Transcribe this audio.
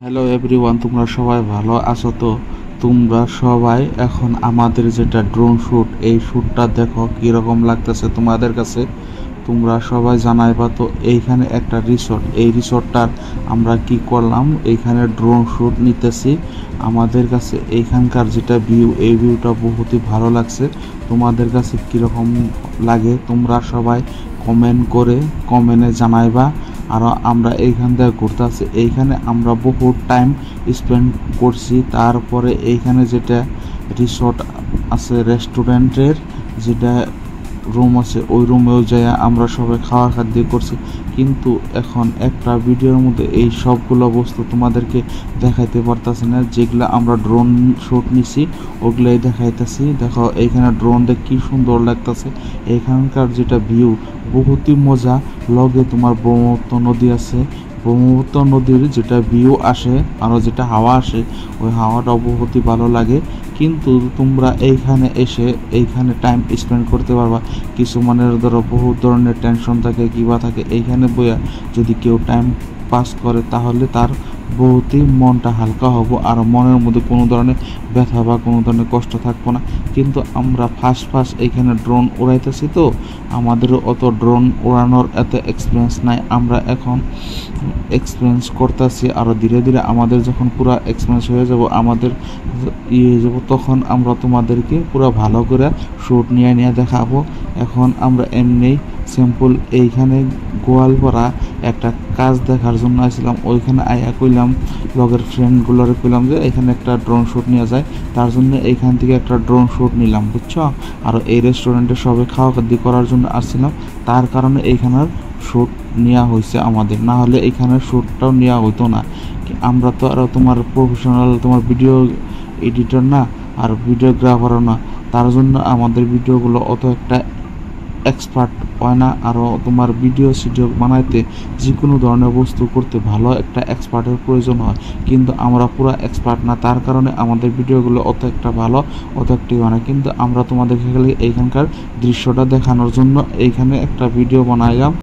Hello everyone, তোমরা সবাই ভালো আছো তো? তোমরা সবাই এখন আমাদের যেটা ড্রোন শ্যুট, এই শ্যুটটা দেখো কীরকম লাগতেছে তোমাদের কাছে। তোমরা সবাই জানাইবা তো। এইখানে একটা রিসোর্ট, এই রিসোর্টটার আমরা কি করলাম, এইখানে ড্রোন শ্যুট নিতেছি। আমাদের কাছে এইখানকার যেটা ভিউ, এই ভিউটা বহুতই ভালো লাগছে। তোমাদের কাছে কীরকম লাগে তোমরা সবাই কমেন্টে জানাইবা। আর আমরা এইখান থেকে ঘুরতে আসছি, এইখানে আমরা বহু টাইম স্পেন্ড করছি। তারপরে এইখানে যেটা রিসোর্ট আছে, রেস্টুরেন্টের যেটা রুম আছে, ওই রুমেও যাই আমরা সবাই খাওয়া খাদ্য করছি। কিন্তু এখন একটা ভিডিওর মধ্যে এই সবগুলো বস্তু তোমাদেরকে দেখাইতে পারতাছি না। যেগুলো আমরা ড্রোন শ্যুট নিছি ওগুলাই দেখাইতেছি। দেখো এইখানে ড্রোন দেখে কি সুন্দর লাগতেছে। এইখানকার যেটা ভিউ বহুতই মজা। লগে তোমার ব্রহ্মপুত্র নদী আছে, ব্রহ্মপুত্র নদীর যেটা ভিউ আসে আরও যেটা হাওয়া আসে, ওই হাওয়াটাও বহুতই ভালো লাগে। কিন্তু তোমরা এইখানে এসে এইখানে টাইম স্পেন্ড করতে পারবা। কিছুমানের ধরো বহুত ধরনের টেনশন থাকে, কিবা থাকে, এইখানে বইয়া যদি কেউ টাইম পাস করে তাহলে তার বহুতই মনটা হালকা হবো, আর মনের মধ্যে কোনো ধরনের ব্যথা বা কোনো ধরনের কষ্ট থাকবো না। কিন্তু আমরা ফার্স্ট এইখানে ড্রোন উড়াইতেছি তো, আমাদেরও অত ড্রোন উড়ানোর এত এক্সপিরিয়েন্স নাই। আমরা এখন এক্সপিরিয়েন্স করতেছি, আরও ধীরে ধীরে আমাদের যখন পুরো এক্সপিরিয়েন্স হয়ে যাব, আমাদের হয়ে যাব, তখন আমরা তোমাদেরকে পুরো ভালো করে শ্যুট নিয়ে দেখাবো। এখন আমরা এমনি সিম্পল এইখানে গোয়ালপাড়া একটা কাজ দেখার জন্য আসছিলাম। ওইখানে আয়া কইলাম লগের ফ্রেন্ডগুলোরে কইলাম যে এখানে একটা ড্রোন শ্যুট নিয়ে যায়, তার জন্য এইখান থেকে একটা ড্রোন শ্যুট নিলাম, বুঝছো। আর এই রেস্টুরেন্টে সবাই খাওয়া খাদ্য করার জন্য আসছিলাম, তার কারণে এইখানের শ্যুট নেওয়া হয়েছে আমাদের। না হলে এইখানের শ্যুটটাও নেওয়া হইতো না। আমরা তো আরও তোমার প্রফেশনাল তোমার ভিডিও এডিটর না, আর ভিডিওগ্রাফারও না, তার জন্য আমাদের ভিডিওগুলো অত একটা এক্সপার্ট হয় না। আরও তোমার ভিডিও বানাইতে যে কোনো ধরনের বস্তু করতে ভালো একটা এক্সপার্টের প্রয়োজন হয়, কিন্তু আমরা পুরো এক্সপার্ট না, তার কারণে আমাদের ভিডিওগুলো অত একটা ভালো অত একটি হয় না। কিন্তু আমরা তোমাদেরকে খালি এইখানকার দৃশ্যটা দেখানোর জন্য এইখানে একটা ভিডিও বানাইলাম।